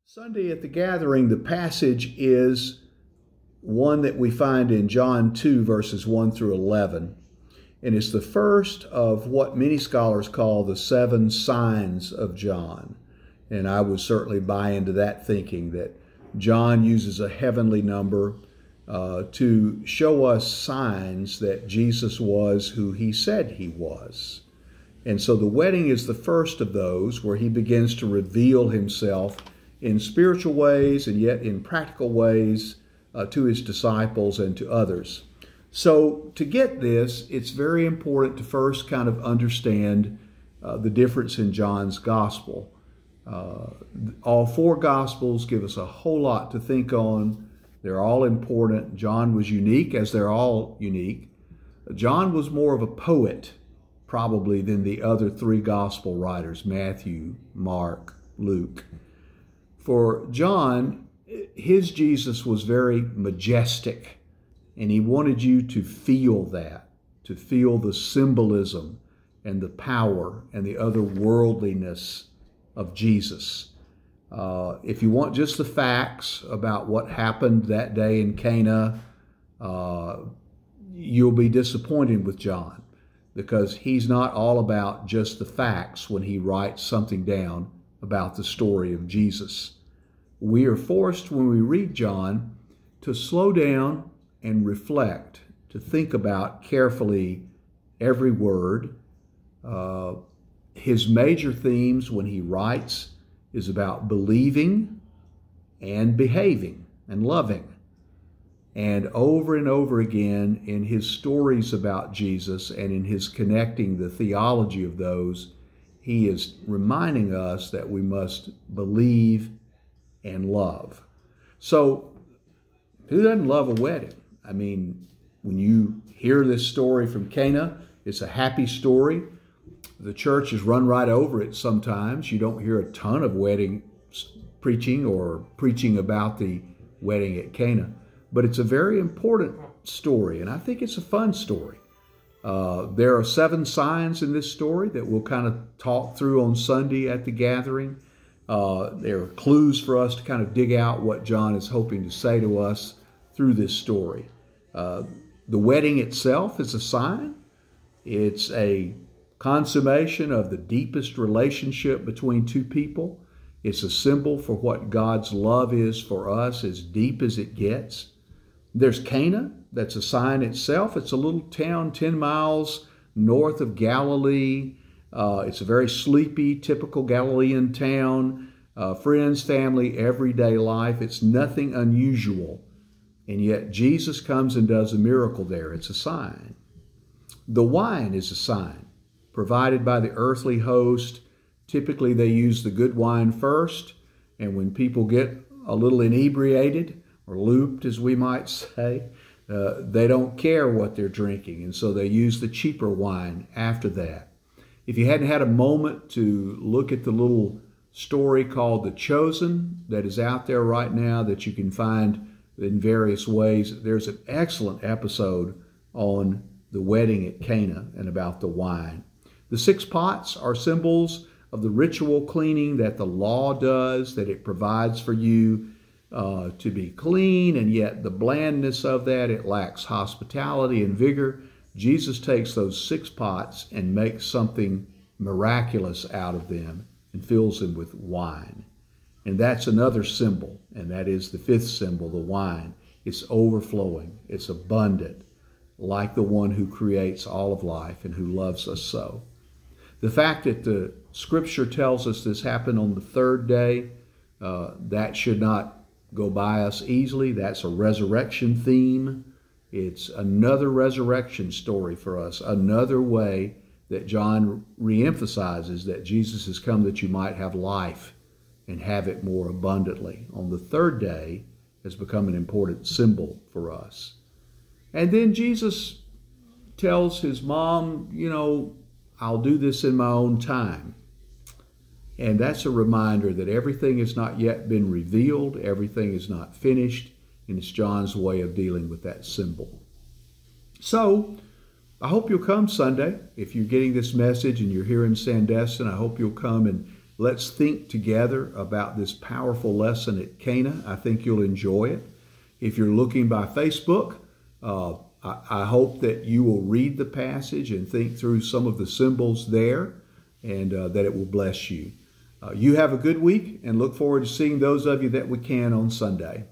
Sunday at the gathering, the passage is one that we find in John 2, verses 1 through 11. And it's the first of what many scholars call the 7 signs of John. And I would certainly buy into that thinking that John uses a heavenly number to show us signs that Jesus was who he said he was. And so the wedding is the first of those where he begins to reveal himself in spiritual ways and yet in practical ways to his disciples and to others. So to get this, it's very important to first kind of understand the difference in John's gospel. All 4 gospels give us a whole lot to think on. They're all important. John was unique, as they're all unique. John was more of a poet, probably, than the other 3 gospel writers, Matthew, Mark, Luke. For John, his Jesus was very majestic, and he wanted you to feel that, to feel the symbolism and the power and the otherworldliness of Jesus. If you want just the facts about what happened that day in Cana, you'll be disappointed with John, because he's not all about just the facts when he writes something down about the story of Jesus. We are forced, when we read John, to slow down and reflect, to think about carefully every word. His major themes when he writes is about believing and behaving and loving. And over again in his stories about Jesus and in his connecting the theology of those, he is reminding us that we must believe and love. So who doesn't love a wedding? I mean, when you hear this story from Cana, it's a happy story. The church has run right over it sometimes. You don't hear a ton of wedding preaching or preaching about the wedding at Cana. But it's a very important story, and I think it's a fun story. There are 7 signs in this story that we'll kind of talk through on Sunday at the gathering. There are clues for us to kind of dig out what John is hoping to say to us through this story. The wedding itself is a sign. It's a consummation of the deepest relationship between 2 people. It's a symbol for what God's love is for us, as deep as it gets. There's Cana. That's a sign itself. It's a little town 10 miles north of Galilee. It's a very sleepy, typical Galilean town. Friends, family, everyday life. It's nothing unusual. And yet Jesus comes and does a miracle there. It's a sign. The wine is a sign provided by the earthly host. Typically they use the good wine first, and when people get a little inebriated or looped, as we might say, they don't care what they're drinking, and so they use the cheaper wine after that. If you hadn't had a moment to look at the little story called The Chosen that is out there right now that you can find in various ways, there's an excellent episode on the wedding at Cana and about the wine. The 6 pots are symbols of the ritual cleaning that the law does, that it provides for you to be clean, and yet the blandness of that, it lacks hospitality and vigor. Jesus takes those 6 pots and makes something miraculous out of them and fills them with wine. And that's another symbol, and that is the 5th symbol, the wine. It's overflowing, it's abundant, like the one who creates all of life and who loves us so. The fact that the Scripture tells us this happened on the 3rd day, that should not go by us easily. That's a resurrection theme. It's another resurrection story for us, another way that John reemphasizes that Jesus has come that you might have life and have it more abundantly. On the 3rd day has become an important symbol for us. And then Jesus tells his mom, I'll do this in my own time. And that's a reminder that everything has not yet been revealed, everything is not finished, and it's John's way of dealing with that symbol. So, I hope you'll come Sunday. If you're getting this message and you're here in Sandestin, I hope you'll come and Let's think together about this powerful lesson at Cana. I think you'll enjoy it. If you're looking by Facebook, I hope that you will read the passage and think through some of the symbols there, and that it will bless you. You have a good week, and look forward to seeing those of you that we can on Sunday.